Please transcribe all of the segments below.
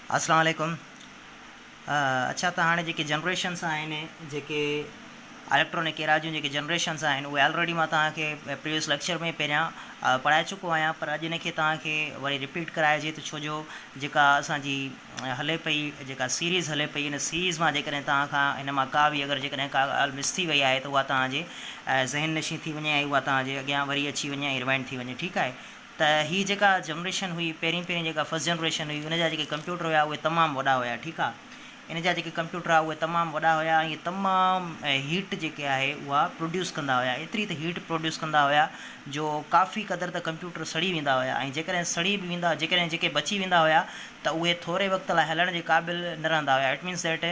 अस्सलाम वालेकुम। अच्छा त हाणे जेके जनरेशन्स आहिनि, जेके इलेक्ट्रॉनिक एरा जूं जेके जनरेशन्स आहिनि, उहे ऑलरेडी मां तव्हांखे प्रीवियस लेक्चर में पहिरियां पढ़ाए चुको आहियां, पर अॼु इनखे तव्हांखे वरी रिपीट कराइजे त छो जो जेका असांजी हले पई, जेका सीरीज़ हले पई, इन सीरीज़ मां जेकॾहिं तव्हां खां हिन मां का बि अगरि जेकॾहिं का ॻाल्हि मिस थी वई आहे त उहा तव्हांजे ज़हन नशी थी वञे ऐं उहा तव्हांजे अॻियां वरी अची वञे ऐं रिवाइंड थी वञे। ठीकु आहे। त हीअ जेका जनरेशन हुई, पहिरीं जेका फर्स्ट जनरेशन हुई, उन जा जेके कंप्यूटर हुआ उहे तमामु वॾा हुया। ठीकु आहे। इन जा जेके कंप्यूटर आहे उहे तमामु वॾा हुया ऐं तमामु हीट जेके आहे उहा प्रोड्यूस कंदा हुया। एतिरी त हीट प्रोड्यूस कंदा हुया जो काफ़ी क़दुरु त कंप्यूटर सड़ी वेंदा हुया, ऐं जेकॾहिं सड़ी बि वेंदा, जेकॾहिं जेके बची वेंदा हुया त उहे थोरे वक़्त लाइ हलण जे क़ाबिल न रहंदा हुया। इट मीन्स दैट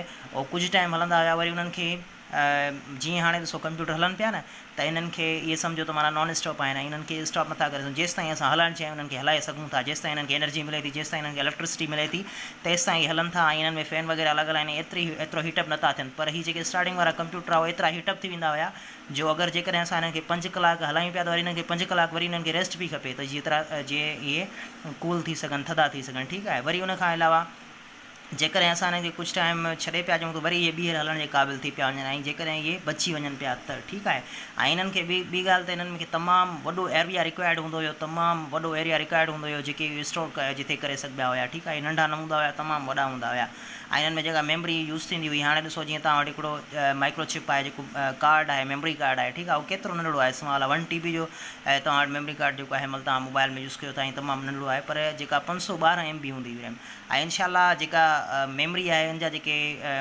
कुझु टाइम हलंदा हुया, वरी उन्हनि खे जीअं हाणे ॾिसो कंप्यूटर हलनि पिया न, त इन्हनि खे इहे सम्झो त माना नॉन स्टॉप आहिनि ऐं इन्हनि खे स्टॉप नथा करे सघूं। जेसि ताईं असां हलाइणु चाहियूं उन्हनि खे हलाए सघूं था, जेसि ताईं इन्हनि खे एनर्जी मिले थी, जेसि ताईं इन्हनि खे इलेक्ट्रिसिटी मिले थी, तेसि ताईं हलनि था ऐं इन्हनि में फ़ैन वग़ैरह लॻल आहिनि, एतिरो हीटअप नथा थियनि। पर हीअ जेके स्टार्टिंग वारा कंप्यूटर आहे एतिरा हीटअप थी वेंदा हुया जो अगरि जेकॾहिं असां इन्हनि खे 5 कलाक हलायूं पिया त वरी इन्हनि खे 5 कलाक वरी इन्हनि खे रेस्ट बि खपे त जीअं इहे कूल थी सघनि, थधा थी सघनि। ठीकु आहे। वरी उन खां अलावा जेकॾहिं असां हिननि खे कुझु टाइम छॾे पिया अचूं त वरी इहे ॿीहर हलण जे क़ाबिल थी पिया वञनि, ऐं जेकॾहिं इहे बची वञनि पिया त ठीकु आहे। ऐं इन्हनि खे ॿी ॻाल्हि त इन्हनि खे तमामु वॾो एरिया रिक्वायर्ड हूंदो हुयो, तमामु वॾो एरिया रिक्वायर्ड हूंदो हुयो जेके स्टोर जिते करे सघिबा हुया। ठीकु आहे। नंढा न हूंदा हुया, तमामु वॾा हूंदा हुया। ऐं इन्हनि में जेका मेमरी यूज़ थींदी हुई, हाणे ॾिसो जीअं तव्हां वटि हिकिड़ो माइक्रोचिप आहे, जेको कार्ड आहे, मेमरी कार्ड आहे। ठीकु आहे। उहो केतिरो नंढिड़ो आहे, स्मॉल आहे, 1 TB जो तव्हां वटि मेमरी कार्ड जेको आहे महिल तव्हां मोबाइल में यूज़ कयो था, ऐं तमामु नंढिड़ो आहे, पर जेका 512 MB हूंदी हुई रैम। ऐं इनशाला जेका मेमरी आहे, उन जा जेके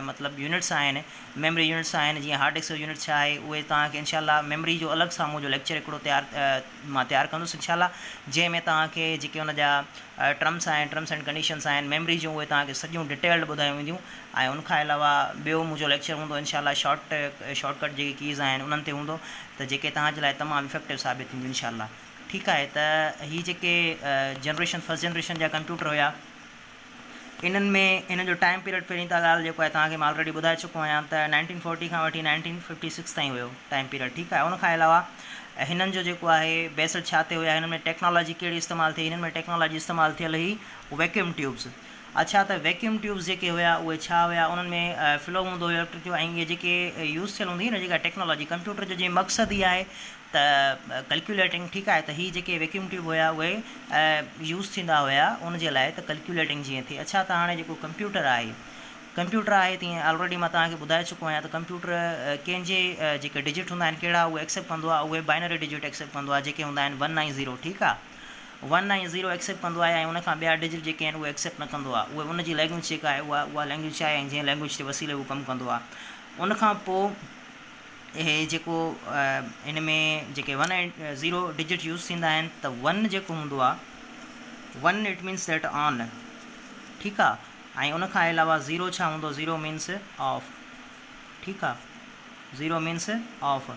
मतिलबु यूनिट्स आहिनि, मेमरी यूनिट्स आहिनि, जीअं हार्ड डिस्क यूनिट छा आहे, उहे तव्हांखे इनशाला मेमरी जो अलॻि सां मुंहिंजो लेक्चर हिकिड़ो मां तयारु कंदुसि इनशाला, जंहिंमें तव्हांखे जेके हुन जा टर्म्स आहिनि, टर्म्स एंड कंडीशन्स आहिनि मेमरी जूं, उहे तव्हांखे सॼियूं डिटेल्ड ॿुधायूं वेंदियूं। ऐं उनखां अलावा ॿियो मुंहिंजो लेक्चर हूंदो इनशाला शॉर्टकट जेके कीज़ आहिनि उन्हनि ते हूंदो, त जेके तव्हांजे लाइ तमामु इफेक्टिव साबित थींदियूं इनशाला। ठीकु आहे। त हीअ जेके फर्स्ट जनरेशन जा कंप्यूटर हुया, इन्हनि में हिन जो टाइम पीरियड पहिरीं त ॻाल्हि जेको आहे तव्हांखे मां ऑलरेडी ॿुधाए चुको आहियां त 1940 खां वठी 1956 ताईं हुयो टाइम पीरियड। ठीकु आहे। उनखां अलावा हिननि जो जेको आहे बेसिस छा ते हुया, हिननि में टेक्नोलॉजी कहिड़ी इस्तेमालु थी, हिननि में टेक्नोलॉजी इस्तेमालु थियल हुई वैक्यूम ट्यूब्स। अच्छा, त वैक्यूम ट्यूब्स जेके हुया उहे छा हुया, उन्हनि में फ्लो हूंदो हुयो इलेक्ट्रिक जो, ऐं इहे जेके यूज़ थियल हूंदी न जेका टेक्नोलॉजी कंप्यूटर जो जीअं मक़सदु ई आहे त कैलकुलेटिंग। ठीकु आहे। त हीअ जेके वैक्यूम ट्यूब हुया उहे यूज़ थींदा हुया उन जे लाइ त कैलकुलेटिंग जीअं थिए। अच्छा, त हाणे जेको कंप्यूटर आहे तीअं ऑलरेडी मां तव्हांखे ॿुधाए चुको आहियां त कंप्यूटर कंहिंजे जेके डिजिट हूंदा आहिनि कहिड़ा उहे एक्सेप्ट कंदो आहे, उहे बाइनरी डिजिट एक्सेप्ट कंदो आहे, जेके हूंदा आहिनि 1 ऐं 0। ठीकु आहे। 1 ऐं 0 एक्सेप्ट कंदो आहे, ऐं उनखां ॿिया डिजिट जेके आहिनि उहे एक्सेप्ट न कंदो आहे। उहे उनजी लैंग्वेज जेका आहे उहा लैंग्वेज आहे, ऐं जंहिं लैंग्वेज जे वसीले उहो कमु कंदो आहे। उनखां पोइ इहे जेको इन में जेके 1 ऐं 0 डिजिट यूज़ थींदा आहिनि, त 1 जेको हूंदो आहे, 1 इट मीन्स दैट ऑन। ठीकु आहे। ऐं उनखां अलावा 0 छा हूंदो, 0 मीन्स ऑफ। ठीकु आहे। 0 means of,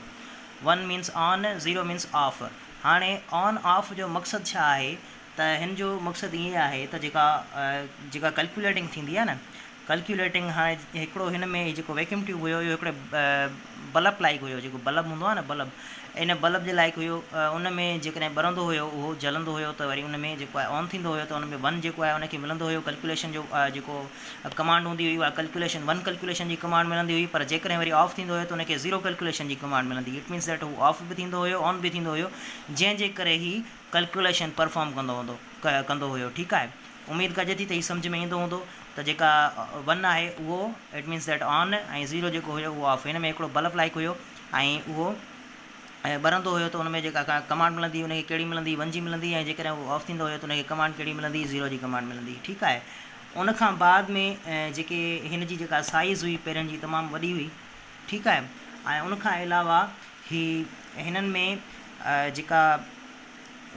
1 means on, 0 means of. हाणे ऑन ऑफ जो मक़सदु छा आहे, त हिन जो मक़सदु ईअं आहे त जेका कैलकुलेटिंग थींदी आहे न, कैलकुलेटिंग, हाणे हिकिड़ो हिन में जेको वैक्यूम ट्यूब हुयो इहो हिकिड़े बल्ब लाइक हुयो, जेको बल्ब हूंदो आहे न, बल्ब, इन बल्ब जे लाइक हुयो। उन में जेकॾहिं ॿरंदो हुयो उहो जलंदो हुयो, त वरी उन में जेको आहे ऑन थींदो हुयो, त उन में 1 जेको आहे उनखे मिलंदो हुयो कैलकुलेशन जो जेको कमांड हूंदी हुई, उहा कैलकुलेशन 1 कैलकुलेशन जी कमांड मिलंदी हुई। पर जेकॾहिं वरी ऑफ थींदो हुयो त उनखे 0 कैलकुलेशन जी कमांड मिलंदी। इट मीन्स दैट हू ऑफ बि थींदो हुयो, ऑन बि थींदो हुयो, जंहिंजे करे ई कैलकुलेशन परफॉर्म कंदो हुयो। ठीकु आहे। उमेदु कजे थी त हीउ सम्झ में ईंदो हूंदो। त जेका 1 आहे उहो इट मीन्स दैट ऑन, ऐं 0 जेको हुयो उहो ऑफ। हिन में हिकिड़ो बल्ब लाइक हुयो, ऐं उहो ॿरंदो हुयो त उन में जेका कमांड मिलंदी उनखे कहिड़ी मिलंदी, 1 जी मिलंदी, ऐं जेकॾहिं उहो ऑफ थींदो हुयो त उनखे कमांड कहिड़ी मिलंदी, 0 जी कमांड मिलंदी। ठीकु आहे। उनखां बाद में जेके हिन जी जेका साइज़ हुई पहिरियों जी तमामु वॾी हुई। ठीकु आहे। ऐं उनखां अलावा हिननि में जेका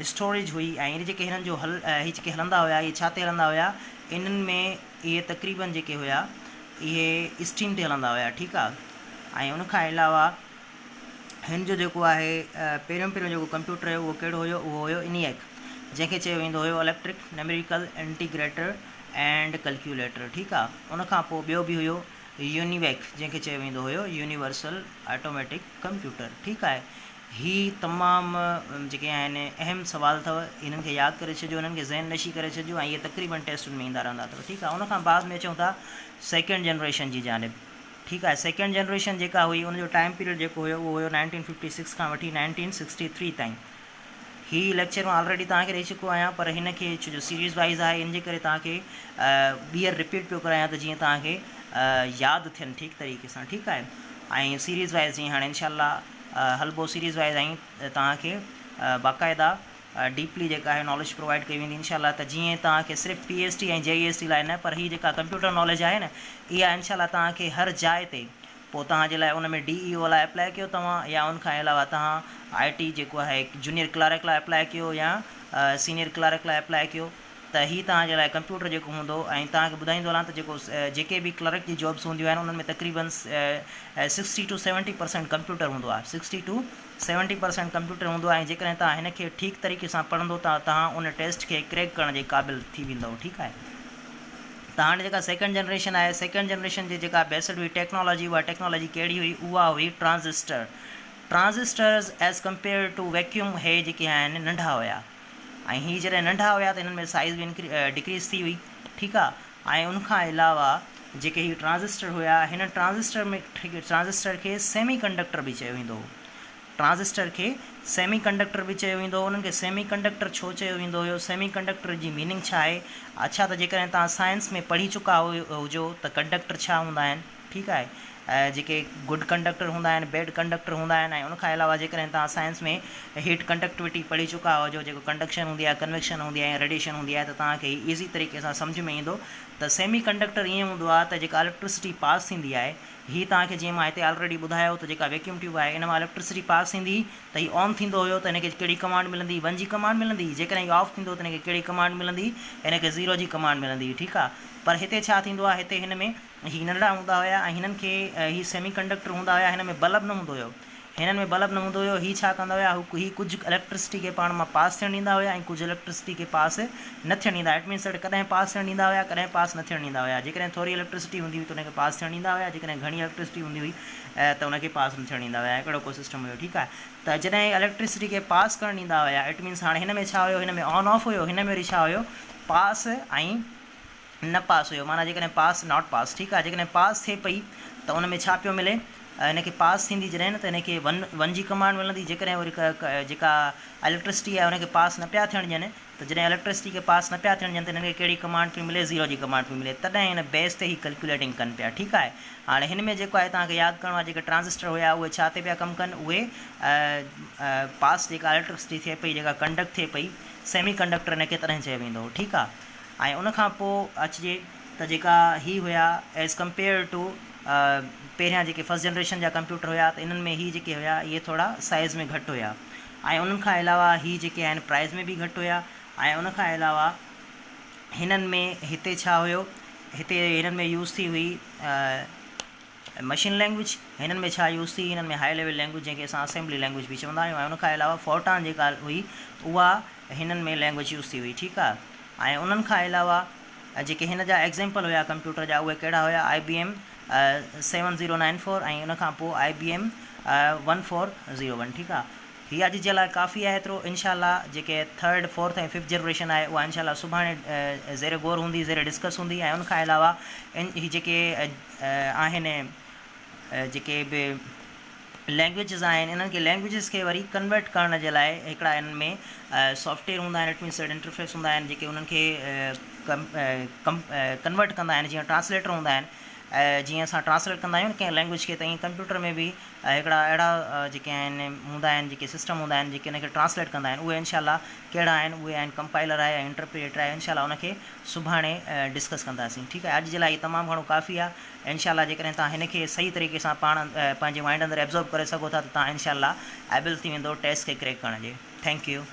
स्टोरेज हुई, ऐं इन जेके हिननि जो हीअ जेके हलंदा हुया, इहे छा ते हलंदा हुया, इन्हनि में इहे तक़रीबन जेके हुया इहे स्टीम ते हलंदा हुया। ठीकु आहे। ऐं उनखां अलावा हिन जो जेको आहे पहिरियों जेको कंप्यूटर हुयो उहो कहिड़ो हुयो, उहो हुयो ENIAC, जंहिंखे चयो वेंदो हुयो electric numerical integrator and calculator. ठीकु आहे। उनखां पोइ ॿियो बि हुयो UNIVAC, जंहिंखे चयो वेंदो हुयो यूनिवर्सल ऑटोमेटिक कंप्यूटर। ठीकु आहे। ही तमामु जेके आहिनि अहम सवाल अथव, इन्हनि खे यादि करे छॾियो, इन्हनि खे ज़हन नशी करे छॾियो, ऐं इहे तक़रीबन टेस्टुनि में ईंदा रहंदा अथव। ठीकु आहे, उनखां बाद में अचूं था सेकेंड जनरेशन जी जानिब। ठीकु आहे, सेकेंड जनरेशन जेका हुई उनजो टाइम पीरियड जेको हुयो उहो हुयो 1956 खां वठी 1963 ताईं। ही लेक्चर मां ऑलरेडी तव्हांखे ॾेई चुको आहियां, पर हिन खे छो जो सीरीज़ वाइज़ आहे इन जे करे तव्हांखे ॿीहर रिपीट पियो करायां त जीअं तव्हांखे यादि थियनि ठीकु तरीक़े सां। ठीकु आहे, ऐं सीरीज़ वाइज़ जीअं हाणे इनशाला हलबो सीरीज़ वाइज़, ऐं तव्हांखे बाक़ाइदा डीपली जेका आहे नॉलेज प्रोवाइड कई वेंदी इनशाला। त जीअं तव्हांखे सिर्फ़ु PST ऐं JEST लाइ न, पर हीअ जेका कंप्यूटर नॉलेज आहे न, इहा इनशाला तव्हांखे हर जाइ ते पोइ तव्हांजे लाइ उन में DEO लाइ अप्लाई कयो तव्हां, या उनखां अलावा तव्हां IT जेको आहे जूनियर क्लर्क लाइ अप्लाई कयो, या सीनियर क्लर्क लाइ अप्लाई कयो, त हीअ तव्हांजे लाइ कंप्यूटर जेको हूंदो। ऐं तव्हांखे ॿुधाईंदो हलां त जेके बि क्लर्क जी जॉब्स हूंदियूं आहिनि उन्हनि में तक़रीबन 60 to 70% कंप्यूटर हूंदो आहे, 60 to 70% कंप्यूटर हूंदो आहे। ऐं जेकॾहिं तव्हां हिन खे ठीकु तरीक़े सां पढ़ंदो त तव्हां उन टेस्ट खे क्रैक करण जे क़ाबिल थी वेंदव। ठीकु आहे, त हाणे जेका सेकेंड जनरेशन आहे, सेकेंड जनरेशन जी जेका बेस्ड हुई टेक्नोलॉजी, उहा टेक्नोलॉजी कहिड़ी हुई? उहा हुई transistor. Transistors as compare to vacuum हे जेके आहिनि नंढा हुया, ऐं हीअ जॾहिं नंढा हुया त हिननि में साइज़ बि डिक्रीज़ थी हुई। ठीकु आहे, ऐं उनखां अलावा जेके हीअ ट्रांजिस्टर हुया, हिन ट्रांजिस्टर खे सेमी कंडक्टर बि चयो वेंदो हो। ट्रांजिस्टर खे सेमी कंडक्टर बि चयो वेंदो हो। उन्हनि खे सेमी कंडक्टर छो चयो वेंदो हुयो? सेमी कंडक्टर जी मीनिंग छा आहे? अच्छा, त जेकॾहिं तव्हां साइंस में पढ़ी चुका हुजो त कंडक्टर छा हूंदा आहिनि। ठीकु आहे, जेके गुड कंडक्टर हूंदा आहिनि, बैड कंडक्टर हूंदा आहिनि। ऐं उनखां अलावा जेकॾहिं तव्हां साइंस में हीट कंडक्टिविटी पढ़ी चुका हुजो, जेको कंडक्शन हूंदी आहे, कन्वेक्शन हूंदी आहे, रेडिएशन हूंदी आहे, त तव्हांखे ईज़ी तरीक़े सां सम्झ में ईंदो त सेमी कंडक्टर ईअं हूंदो आहे त जेका इलेक्ट्रिसिटी पास थींदी आहे, हीअ तव्हांखे जीअं मां हिते ऑलरेडी ॿुधायो त जेका वैक्यूम ट्यूब आहे इन मां इलेक्ट्रिसिटी पास थींदी, त हीअ ऑन थींदो हुयो त हिनखे कहिड़ी कमांड मिलंदी? 1 जी कमांड मिलंदी। जेकॾहिं हीअ ऑफ थींदो त हिनखे कहिड़ी कमांड मिलंदी? हिनखे 0 जी कमांड मिलंदी। ठीकु आहे, पर हिते छा थींदो आहे? हिते हिन में हीअ नंढड़ा हूंदा हुया ऐं हिननि खे हीअ सेमी कंडक्टर हूंदा हुया, हिन में बल्ब न हूंदो हुयो। हिननि में बल्ब न हूंदो हुयो। हीअ छा कंदा हुया? हीअ कुझु इलेक्ट्रिसिटी खे पाण मां पास थियणु ॾींदा हुया ऐं कुझु इलेक्ट्रिसिटी खे पास न थियणु ॾींदा। इट मीन्स कॾहिं पास थियणु ॾींदा हुया, कॾहिं पास न थियणु ॾींदा हुया। जेकॾहिं थोरी इलेक्ट्रिसिटी हूंदी हुई त हुनखे पास थियणु ॾींदा हुया, जेकॾहिं घणी इलेक्ट्रिसिटी हूंदी हुई त हुनखे पास न थियणु ॾींदा हुया। हिकिड़ो को सिस्टम हुयो। ठीकु आहे, त जॾहिं इलेक्ट्रिसिटी खे पास करणु ॾींदा हुया, इट मीन्स हाणे हिन में छा हुयो? हिन में ऑन ऑफ हुयो, हिन में वरी छा हुयो? पास ऐं न पास हुयो। माना जेकॾहिं पास नॉट पास। ठीकु आहे, जेकॾहिं पास थिए पई त उन में छा पियो मिले? हिनखे पास थींदी जॾहिं न, त हिनखे 1 जी कमांड मिलंदी। जेकॾहिं वरी जेका इलेक्ट्रिसिटी आहे हुनखे पास न पिया थियणु ॾियनि, त जॾहिं इलेक्ट्रिसिटी खे पास न पिया थियणु ॾियनि त हिनखे कहिड़ी कमांड पई मिले? 0 जी कमांड पई मिले। तॾहिं हिन बेस ते ई कैलकुलेटिंग कनि पिया। ठीकु आहे, हाणे हिन में जेको आहे तव्हांखे यादि करिणो आहे, जेके ट्रांजिस्टर हुया उहे छा ते पिया कमु कनि? उहे पास जेका इलेक्ट्रिसिटी थिए पई, जेका कंडक्ट थिए पई, सेमी कंडक्टर हिनखे तॾहिं चयो वेंदो हो। ठीकु आहे, ऐं उनखां पोइ अचिजे त जेका ही हुया एज़ कम्पेयर टू पहिरियां जेके फर्स्ट जनरेशन जा कंप्यूटर हुया, त इन्हनि में ही जेके हुया इहे थोरा साइज़ में घटि हुया। ऐं उन्हनि खां अलावा ही जेके आहिनि प्राइज़ में बि घटि हुया। ऐं उनखां अलावा हिननि में हिते छा हुयो? हिते हिननि में यूज़ थी हुई मशीन लैंग्वेज। हिननि में छा यूज़ थी? हिननि में हाई लेवल लैंग्वेज, जंहिंखे असां असेंबली लैंग्वेज बि चवंदा आहियूं। ऐं उनखां अलावा फोर्टान जेका हुई उहा हिननि में लैंग्वेज यूज़ थी हुई। ठीकु आहे, ऐं उन्हनि खां अलावा जेके हिन जा एग्ज़ाम्पल हुया कंप्यूटर जा, उहे कहिड़ा हुया? IBM 7094 ऐं उनखां पोइ IBM 1401। ठीकु आहे, हीअ अॼु जे लाइ काफ़ी आहे एतिरो। इनशाला जेके 3rd 4th ऐं 5th जनरेशन आहे उहा इनशाला सुभाणे ज़ेरे गौर हूंदी, ज़ेरे डिस्कस हूंदी। ऐं उनखां अलावा हीअ जेके आहिनि जेके बि लैंग्वेजिस आहिनि, इन्हनि खे लैंग्वेजिस खे वरी कन्वर्ट करण जे लाइ हिकिड़ा इन्हनि में सॉफ्टवेयर हूंदा आहिनि, इट मीन्स इंटरफेस हूंदा आहिनि, जेके उन्हनि खे कन्वर्ट कंदा आहिनि। जीअं ट्रांसलेटर हूंदा आहिनि, जीअं असां ट्रांसलेट कंदा आहियूं कंहिं लैंग्वेज खे, त ईअं कंप्यूटर में बि हिकिड़ा अहिड़ा जेके आहिनि हूंदा आहिनि, जेके सिस्टम हूंदा आहिनि, जेके हिनखे ट्रांसलेट कंदा आहिनि। उहे इनशाला कहिड़ा आहिनि? उहे आहिनि कंपाइलर आहे ऐं इंटरप्रेटर आहे। इनशाला उनखे सुभाणे डिस्कस कंदासीं। ठीकु आहे, अॼु जे लाइ तमामु घणो काफ़ी आहे। इनशाला जेकॾहिं तव्हां हिनखे सही तरीक़े सां पाण पंहिंजे माइंड अंदरि एब्ज़ॉर्ब करे सघो था, त तव्हां इनशाला एबल थी वेंदो टेस्ट खे क्रैक करण जे। Thank U.